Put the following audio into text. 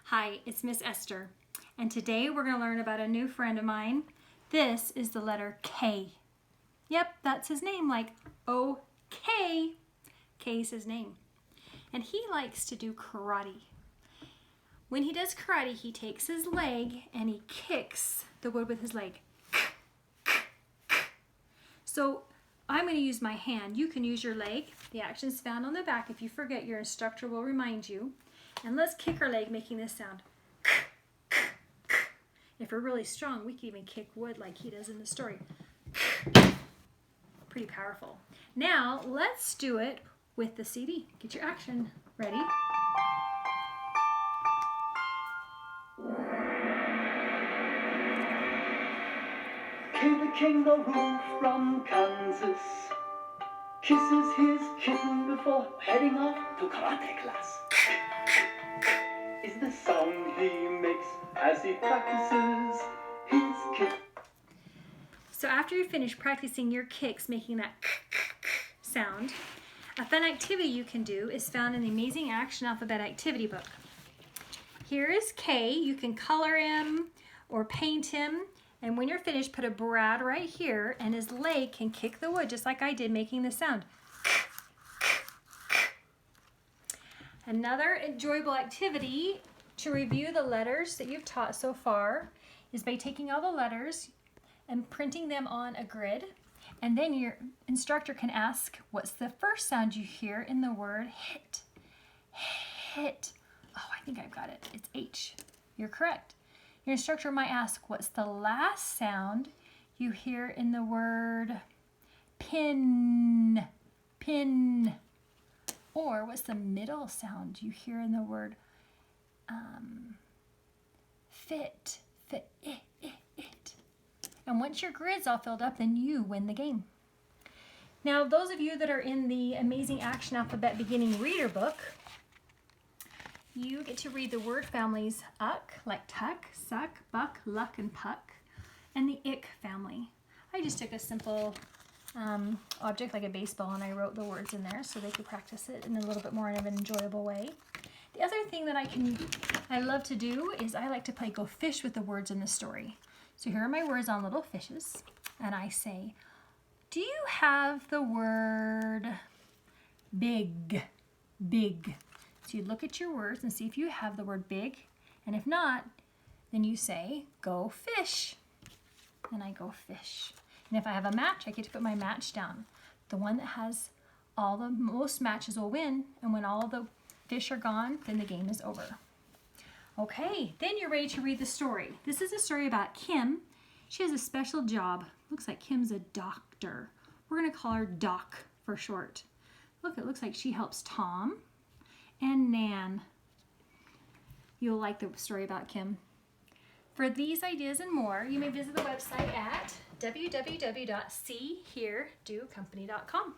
Hi, it's Miss Esther, and today we're going to learn about a new friend of mine. This is the letter K. Yep, that's his name, like O-K. K's his name. And he likes to do karate. When he does karate, he takes his leg and he kicks the wood with his leg. So I'm going to use my hand. You can use your leg. The action's found on the back. If you forget, your instructor will remind you. And let's kick our leg, making this sound. If we're really strong, we can even kick wood like he does in the story. Pretty powerful. Now, let's do it with the CD. Get your action ready. The kangaroo from Kansas kisses his kitten before heading off to karate class. Is the sound he makes as he practices his kick. So after you finish practicing your kicks, making that sound, a fun activity you can do is found in the Amazing Action Alphabet Activity Book. Here is K. You can color him or paint him. And when you're finished, put a Brad right here, and his leg can kick the wood, just like I did, making the sound. Another enjoyable activity to review the letters that you've taught so far is by taking all the letters and printing them on a grid. And then your instructor can ask, what's the first sound you hear in the word hit? Hit. Oh, I think I've got it. It's H. You're correct. Your instructor might ask, what's the last sound you hear in the word pin? Pin. Or what's the middle sound you hear in the word fit? Fit. It. And once your grid's all filled up, then you win the game. Now, those of you that are in the Amazing Action Alphabet Beginning Reader book, you get to read the word families uck, like tuck, suck, buck, luck, and puck, and the ick family. I just took a simple object like a baseball and I wrote the words in there so they could practice it in a little bit more of an enjoyable way. The other thing that I love to do is I like to play go fish with the words in the story. So here are my words on little fishes, and I say, do you have the word big? Big. So you look at your words and see if you have the word big, and if not, then you say, go fish. And I go fish. And if I have a match, I get to put my match down. The one that has all the most matches will win, and when all the fish are gone, then the game is over. Okay, then you're ready to read the story. This is a story about Kim. She has a special job. Looks like Kim's a doctor. We're going to call her Doc for short. Look, it looks like she helps Tom and Nan. You'll like the story about Kim. For these ideas and more, you may visit the website at www.cheredocompany.com.